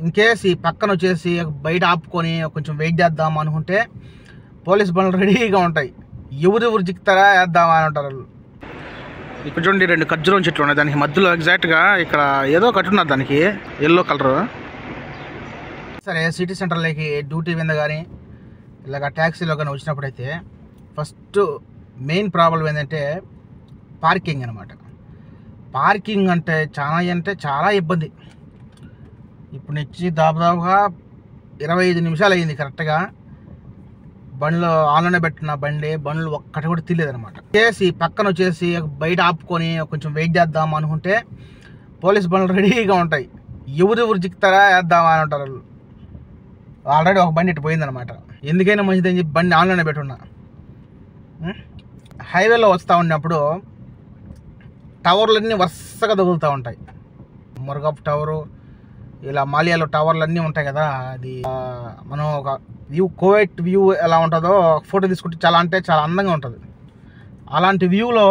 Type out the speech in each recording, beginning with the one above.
In case ఈ పక్కన వచ్చేసి బయట ఆపుకొని కొంచెం వెయిట్ చేద్దాం అనుకుంటే పోలీస్ బండ్లు రెడీగా ఉంటాయి. ఎవరు చిక్కుతారా వేద్దామా అని ఉంటారు వాళ్ళు. ఇక్కడ చూడండి 2 ఖర్జూరం చెట్లు ఉన్నాయి. దానికి మధ్యలో ఎగ్జాక్ట్గా ఇక్కడ ఏదో కట్టున్నారు దానికి ఎల్లో కలరు. సరే సిటీ సెంటర్లోకి డ్యూటీ మీద కానీ ఇలాగ ట్యాక్సీలో కానీ వచ్చినప్పుడైతే ఫస్ట్ మెయిన్ ప్రాబ్లం ఏంటంటే పార్కింగ్ అనమాట. పార్కింగ్ అంటే చాలా ఇబ్బంది. ఇప్పుడు నుంచి దాదాపుగా 25 నిమిషాలు అయ్యింది కరెక్ట్గా బండ్లు ఆన్లోనే పెట్టిన బండ్లు ఒక్కటి కూడా తీయలేదనమాట. చేసి పక్కన వచ్చేసి బయట ఆపుకొని కొంచెం వెయిట్ చేద్దాం అనుకుంటే పోలీస్ బండ్లు రెడీగా ఉంటాయి. ఎవరు చిక్కుతారా వేద్దామా అని ఉంటారు వాళ్ళు. ఆల్రెడీ ఒక బండి ఇటు పోయిందనమాట. ఎందుకైనా మంచిదని చెప్పి బండి ఆన్లోనే పెట్టున్నా. హైవేలో వస్తూ ఉన్నప్పుడు టవర్లన్నీ వరుసగా తగులుతూ ఉంటాయి. మురుగప్ టవరు, ఇలా మాలియాలో టవర్లు అన్నీ ఉంటాయి కదా. అది మనం ఒక కోవైట్ వ్యూ ఎలా ఉంటుందో ఫోటో తీసుకుంటే చాలా అందంగా ఉంటుంది. అలాంటి వ్యూలో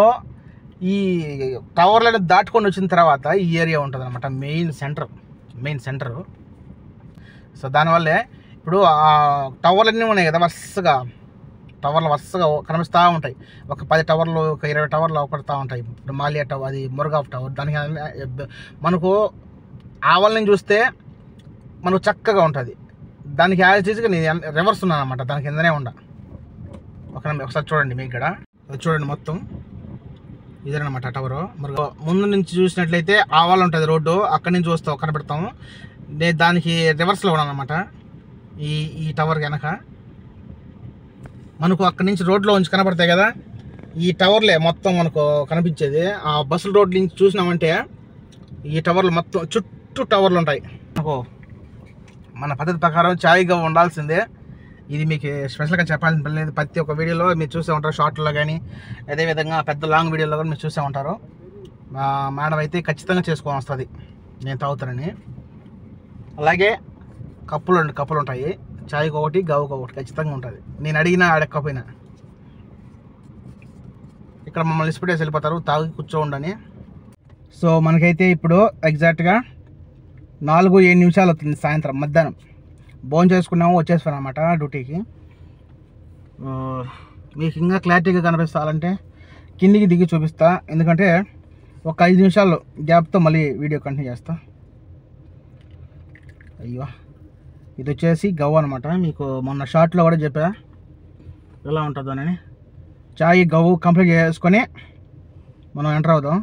ఈ టవర్లను దాటుకొని వచ్చిన తర్వాత ఈ ఏరియా ఉంటుంది అనమాట, మెయిన్ సెంటరు. సో దానివల్లే ఇప్పుడు ఆ టవర్లన్నీ ఉన్నాయి కదా, టవర్లు వరుసగా కనిపిస్తూ ఉంటాయి. ఒక 10 టవర్లు, ఒక 20 టవర్లు అవపడుతూ ఉంటాయి. ఇప్పుడు మాలియా టవర్, అది మురుగాఫ్ టవర్. దానికి మనకు ఆవలని చూస్తే మనకు చక్కగా ఉంటుంది. దానికి యాజిటీస్గా నేను రివర్స్ ఉన్నాను అనమాట, దాని కిందనే ఒకసారి చూడండి. మీకు ఇక్కడ చూడండి, మొత్తం ఇదేనమాట టవరు. మురుగా ముందు నుంచి చూసినట్లయితే ఆవాలు ఉంటుంది రోడ్డు, అక్కడి నుంచి కనపెడతాము. నేను దానికి రివర్స్లో ఉన్నాను అనమాట. ఈ టవర్ వెనక మనకు అక్కడి నుంచి రోడ్లో నుంచి కనపడతాయి కదా, ఈ టవర్లే మొత్తం మనకు కనిపించేది. ఆ బస్సుల రోడ్ నుంచి చూసినామంటే ఈ టవర్లు మొత్తం చుట్టూ టవర్లు ఉంటాయి. మనకు మన పద్ధతి ప్రకారం ఛాయ్గా ఉండాల్సిందే. ఇది మీకు స్పెషల్గా చెప్పాల్సిన పని లేదు. ప్రతి ఒక్క వీడియోలో మీరు చూసే ఉంటారు, షార్ట్లో కానీ అదేవిధంగా పెద్ద లాంగ్ వీడియోలో కానీ మీరు చూసే ఉంటారు. మేడం అయితే ఖచ్చితంగా చేసుకొని వస్తుంది నేను తాగుతానని. అలాగే కప్పులు ఉంటాయి, ఛాయ్కి ఒకటి, గవ్వకు ఒకటి ఖచ్చితంగా ఉంటుంది. నేను అడిగినా అడగకపోయినా ఇక్కడ మమ్మల్ని ఇష్టపడేసి వెళ్ళిపోతారు, తాగి కూర్చోండని. సో మనకైతే ఇప్పుడు ఎగ్జాక్ట్గా 4-7 నిమిషాలు అవుతుంది సాయంత్రం, మధ్యాహ్నం. భోజనం చేసుకున్నాము, వచ్చేసాను అనమాట డ్యూటీకి. మీకు ఇంకా క్లారిటీగా కనిపిస్తాలంటే కిందికి దిగి చూపిస్తా, ఎందుకంటే ఒక 5 నిమిషాలు గ్యాప్తో మళ్ళీ వీడియో కంటిన్యూ చేస్తా. అయ్యో, ఇది వచ్చేసి గవ్వ అనమాట. మీకు మొన్న షార్ట్లో కూడా చెప్పా ఎలా ఉంటుందోనని. చాయ్ గవ్వు కంప్లీట్ చేసుకొని మనం ఎంటర్ అవుదాం.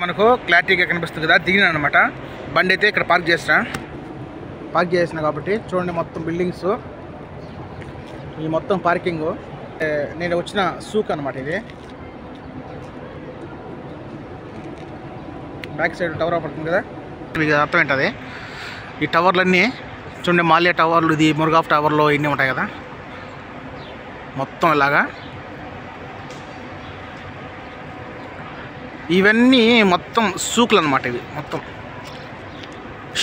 మనకు క్లారిటీగా కనిపిస్తుంది కదా, దిగినా అనమాట. బండి అయితే ఇక్కడ పార్క్ చేసిన కాబట్టి చూడండి, మొత్తం బిల్డింగ్స్, ఈ మొత్తం పార్కింగ్. నేను వచ్చిన సూక్ అనమాట ఇది. బ్యాక్ సైడ్ టవర్ పడుతుంది కదా, మీకు అర్థం ఏంటది. ఈ టవర్లన్నీ చూడండి, మాలియా టవర్లు, ఇది మురుగాఫ్ టవర్లో ఇన్ని ఉంటాయి కదా, మొత్తం ఇలాగా. ఇవన్నీ మొత్తం సూకులు అనమాట. ఇవి మొత్తం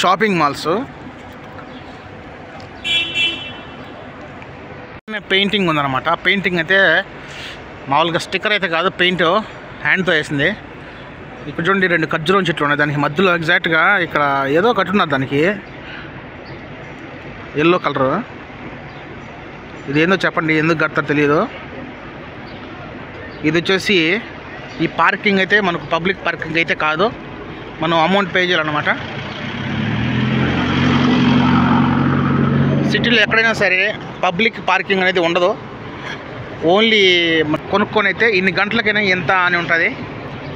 షాపింగ్ మాల్స్. పెయింటింగ్ ఉందన్నమాట. పెయింటింగ్ అయితే మామూలుగా స్టిక్కర్ అయితే కాదు, పెయింట్ హ్యాండ్తో వేసింది. ఇక్కడ చూడండి 2 ఖర్జూరం చెట్లు ఉన్నాయి. దానికి మధ్యలో ఎగ్జాక్ట్గా ఇక్కడ ఏదో కట్టున్నారు దానికి ఎల్లో కలరు. ఇది ఏందో చెప్పండి, ఎందుకు కడతారో తెలియదు. ఇది వచ్చేసి ఈ పార్కింగ్ అయితే మనకు పబ్లిక్ పార్కింగ్ అయితే కాదు, మనం అమౌంట్ పే చేయాలన్నమాట. సిటీలో ఎక్కడైనా సరే పబ్లిక్ పార్కింగ్ అనేది ఉండదు. ఓన్లీ కొనుక్కొని అయితే ఇన్ని గంటలకైనా ఎంత అని ఉంటుంది.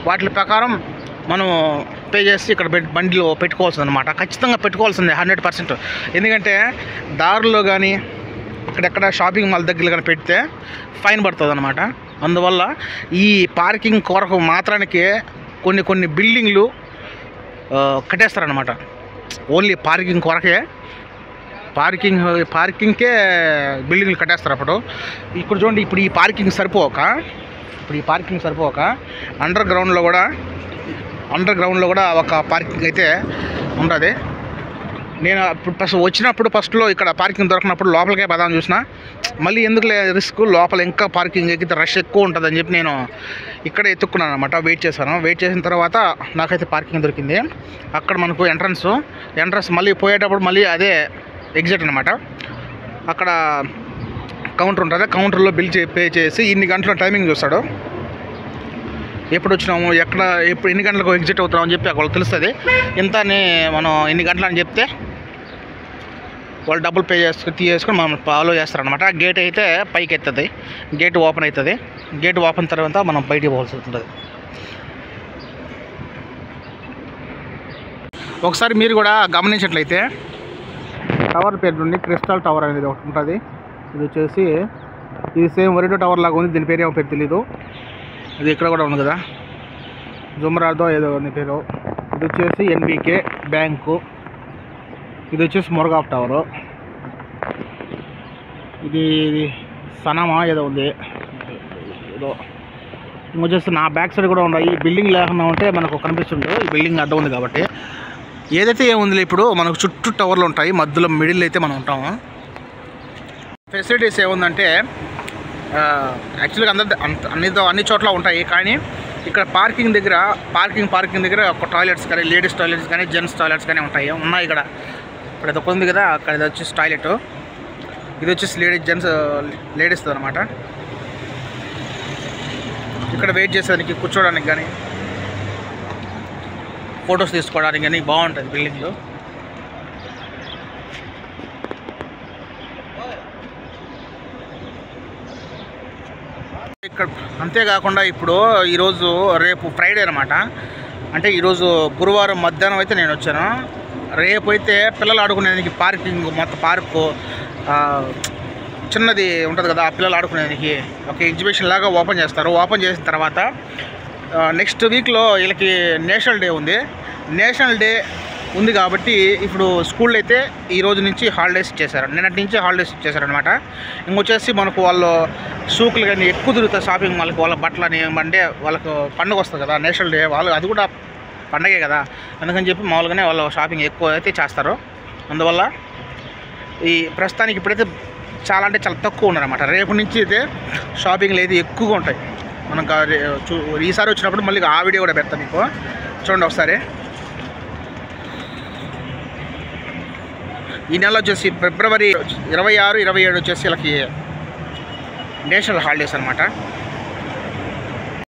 వాటి ప్రకారం మనం పే చేసి ఇక్కడ బండిలో పెట్టుకోవాల్సింది అనమాట. ఖచ్చితంగా పెట్టుకోవాల్సిందే 100%. ఎందుకంటే దారిలో కానీ ఇక్కడెక్కడ షాపింగ్ మాల్ దగ్గర కానీ పెడితే ఫైన్ పడుతుంది అనమాట. అందువల్ల ఈ పార్కింగ్ కొరకు మాత్రానికి కొన్ని బిల్డింగ్లు కట్టేస్తారనమాట. ఓన్లీ పార్కింగ్ కొరకే, పార్కింగ్కే బిల్డింగ్లు కట్టేస్తారు. అప్పుడు ఇప్పుడు చూడండి, ఇప్పుడు ఈ పార్కింగ్ సరిపోక అండర్ గ్రౌండ్లో కూడా ఒక పార్కింగ్ అయితే ఉంటుంది. నేను ఇప్పుడు ఫస్ట్లో ఇక్కడ పార్కింగ్ దొరకనప్పుడు లోపలికే పదాం చూసిన, మళ్ళీ ఎందుకు రిస్క్, లోపల ఇంకా పార్కింగ్ ఎక్కితే రష్ ఎక్కువ ఉంటుందని చెప్పి నేను ఇక్కడ ఎత్తుక్కున్నాను అనమాట. వెయిట్ చేసిన తర్వాత నాకైతే పార్కింగ్ దొరికింది. అక్కడ మనకు ఎంట్రన్స్ మళ్ళీ పోయేటప్పుడు మళ్ళీ అదే ఎగ్జిట్ అనమాట. అక్కడ కౌంటర్ ఉంటుంది, కౌంటర్లో బిల్ పే చేసి ఇన్ని గంటల టైమింగ్ చూస్తాడు. ఎప్పుడు వచ్చినాము, ఎన్ని గంటలకు ఎగ్జిట్ అవుతున్నాం అని చెప్పి వాళ్ళకి తెలుస్తుంది. ఇంత మనం ఎన్ని గంటలు అని చెప్తే వాళ్ళు డబ్బులు పే తీసుకొని మనం ఫాలో చేస్తారనమాట. గేట్ అయితే పైకి ఎత్తుంది, గేట్ ఓపెన్ అవుతుంది. గేట్ ఓపెన్ తర్వాత మనం బయటికి పోవాల్సి ఉంటుంది. ఒకసారి మీరు కూడా గమనించినట్లయితే టవర్ పేరు నుండి క్రిస్టల్ టవర్ అనేది ఒకటి ఉంటుంది. ఇది సేమ్ వరిడో టవర్ లాగా ఉంది, దీని పేరు ఏమో పేరు తెలీదు. ఇది ఇక్కడ కూడా ఉంది కదా, జుమరాదో ఏదో ఉంది పేరు. ఇది వచ్చేసి ఎన్బీకే బ్యాంకు. ఇది వచ్చేసి మురగాఫ్ టవరు. ఇది సనమా ఏదో ఉంది ఏదో. ఇంకొచ్చేసి నా బ్యాక్ సైడ్ కూడా ఉన్నాయి. ఈ బిల్డింగ్ లేకుండా ఉంటే మనకు కనిపిస్తుంటుంది, ఈ బిల్డింగ్ అడ్డం ఉంది కాబట్టి. ఏదైతే ఏముంది, ఇప్పుడు మనకు చుట్టూ టవర్లు ఉంటాయి, మధ్యలో మిడిల్ అయితే మనం ఉంటాము. ఫెసిలిటీస్ ఏముందంటే యాక్చువల్గా అన్ని చోట్ల ఉంటాయి, కానీ ఇక్కడ పార్కింగ్ దగ్గర ఒక టాయిలెట్స్ కానీ, లేడీస్ టాయిలెట్స్ కానీ, జెంట్స్ టాయిలెట్స్ కానీ ఉన్నాయి ఇక్కడ. ఇప్పుడు అది ఉంది కదా, అక్కడ ఇది వచ్చేసి టాయిలెట్, ఇది వచ్చేసి లేడీస్ అనమాట. ఇక్కడ వెయిట్ చేసేదానికి, కూర్చోడానికి కానీ, ఫొటోస్ తీసుకోవడానికి కానీ బాగుంటుంది బిల్డింగ్లో. ఇక్కడ అంతేకాకుండా ఇప్పుడు రేపు ఫ్రైడే అనమాట. అంటే ఈరోజు గురువారం మధ్యాహ్నం అయితే నేను వచ్చాను. రేపు అయితే పిల్లలు ఆడుకునేదానికి మొత్తం పార్కు చిన్నది ఉంటుంది కదా, ఆ పిల్లలు ఆడుకునేదానికి ఒక ఎగ్జిబిషన్ లాగా ఓపెన్ చేస్తారు. ఓపెన్ చేసిన తర్వాత నెక్స్ట్ వీక్లో వీళ్ళకి నేషనల్ డే ఉంది కాబట్టి ఇప్పుడు స్కూల్లో అయితే ఈ రోజు నుంచి హాలిడేస్ ఇచ్చేసారు, నిన్నటి నుంచి హాలిడేస్ ఇచ్చేసారనమాట. ఇంకొచ్చేసి మనకు వాళ్ళు సూకులు కానీ ఎక్కువ తిరుగుతారు షాపింగ్ మాల్కి, వాళ్ళ బట్టలని అంటే వాళ్ళకు పండుగ వస్తుంది కదా నేషనల్ డే, వాళ్ళు అది కూడా పండగే కదా, అందుకని చెప్పి మామూలుగానే వాళ్ళు షాపింగ్ ఎక్కువ అయితే చేస్తారు. అందువల్ల ఈ ప్రస్తుతానికి ఇప్పుడైతే చాలా తక్కువ ఉన్నారన్నమాట. రేపు నుంచి అయితే షాపింగ్లు అయితే ఎక్కువగా ఉంటాయి. మనకు ఈసారి వచ్చినప్పుడు మళ్ళీ ఆ వీడియో కూడా పెడతాను మీకు, చూడండి ఒకసారి. ఈ నెల వచ్చేసి ఫిబ్రవరి 26, 27 వచ్చేసి వీళ్ళకి నేషనల్ హాలిడేస్ అనమాట.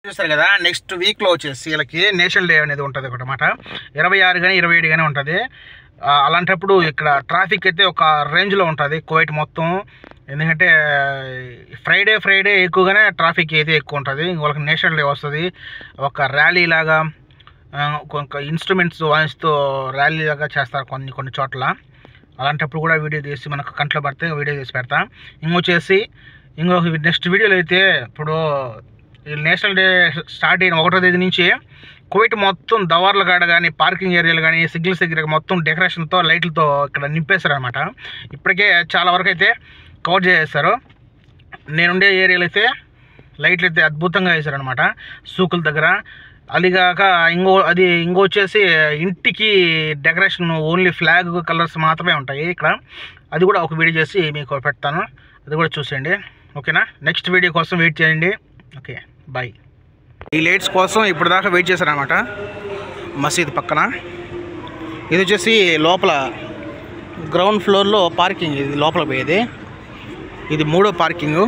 చూస్తారు కదా, నెక్స్ట్ వీక్లో వచ్చేసి వీళ్ళకి నేషనల్ డే అనేది ఉంటుంది ఒకటమాట. 26 కానీ 27 కానీ ఉంటుంది. అలాంటప్పుడు ఇక్కడ ట్రాఫిక్ అయితే ఒక రేంజ్లో ఉంటుంది కువైట్ మొత్తం. ఎందుకంటే ఫ్రైడే ఎక్కువగానే ట్రాఫిక్ అయితే ఎక్కువ ఉంటుంది. వాళ్ళకి నేషనల్ డే వస్తుంది, ఒక ర్యాలీ లాగా ఇన్స్ట్రుమెంట్స్ వాయిస్తూ ర్యాలీ లాగా చేస్తారు కొన్ని చోట్ల. అలాంటప్పుడు కూడా వీడియో తీసి మనకు కంట్లో పడితే వీడియో తీసి పెడతాం. ఇంకొక నెక్స్ట్ వీడియోలో అయితే ఇప్పుడు ఈ నేషనల్ డే స్టార్ట్ అయిన 1వ తేదీ నుంచి కువైట్ మొత్తం దవార్ల కాడ కానీ, పార్కింగ్ ఏరియాలు కానీ, సిగ్నల్స్ దగ్గర మొత్తం డెకరేషన్తో లైట్లతో ఇక్కడ నింపేశారు అనమాట. ఇప్పటికే చాలా వరకు అయితే కవర్ చేసేస్తారు. నేనుండే ఏరియాలో అయితే లైట్లు అయితే అద్భుతంగా వేశారనమాట సూకుల దగ్గర. అదిగాక ఇంకో వచ్చేసి ఇంటికి డెకరేషన్ ఓన్లీ ఫ్లాగ్ కలర్స్ మాత్రమే ఉంటాయి ఇక్కడ. అది కూడా ఒక వీడియో చేసి మీకు పెడతాను, అది కూడా చూసేయండి. ఓకేనా, నెక్స్ట్ వీడియో కోసం వెయిట్ చేయండి. Okay, bye. ఈ లైట్స్ కోసం ఇప్పుడు దాకా వెయిట్ చేశారనమాట మసీద్ పక్కన. ఇది వచ్చేసి లోపల గ్రౌండ్ ఫ్లోర్లో పార్కింగ్, ఇది లోపల పోయేది. ఇది 3వ పార్కింగు.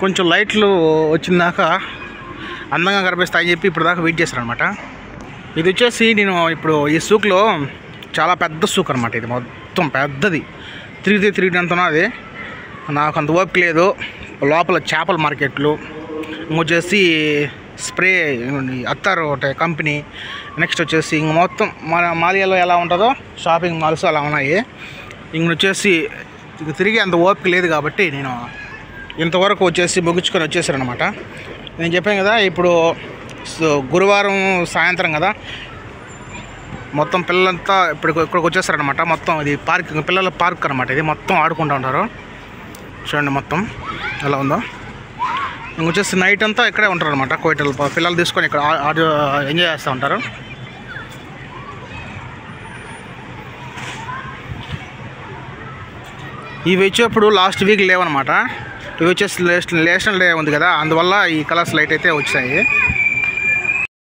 కొంచెం లైట్లు వచ్చిందాక అందంగా కనిపిస్తాయని చెప్పి ఇప్పుడు దాకా వెయిట్ చేశారనమాట. ఇది వచ్చేసి నేను ఇప్పుడు ఈ సూక్లో చాలా పెద్ద సూక్ అనమాట. ఇది మొత్తం పెద్దది, తిరిగినంత ఉన్నది. నాకు అంత ఓపిక లేదు. లోపల చేపల మార్కెట్లు, ఇంకొచ్చేసి స్ప్రే అత్తారు ఒకటి కంపెనీ, నెక్స్ట్ వచ్చేసి ఇంక మొత్తం మన మాలియాలో ఎలా ఉంటుందో షాపింగ్ మాల్స్ అలా ఉన్నాయి. ఇంకొచ్చేసి తిరిగి అంత ఓపిక లేదు కాబట్టి నేను ఇంతవరకు వచ్చేసి ముగించుకొని వచ్చేసారనమాట. నేను చెప్పాను కదా, ఇప్పుడు సో గురువారం సాయంత్రం కదా, మొత్తం పిల్లలంతా ఇక్కడికి వచ్చేస్తారనమాట. మొత్తం ఇది పార్క్, పిల్లల పార్క్ అనమాట. ఇది మొత్తం ఆడుకుంటూ ఉంటారు. చూడండి మొత్తం ఎలా ఉందో. ఇంకొచ్చేసి నైట్ అంతా ఇక్కడే ఉంటారు అనమాట. కోయిటలు పిల్లలు తీసుకొని ఇక్కడ ఎంజాయ్ చేస్తూ ఉంటారు. ఇవి వచ్చేప్పుడు లాస్ట్ వీక్ లేవన్నమాట. ఇవి వచ్చేసి నేషనల్ డే ఉంది కదా, అందువల్ల ఈ కలర్స్ లైట్ అయితే వచ్చాయి.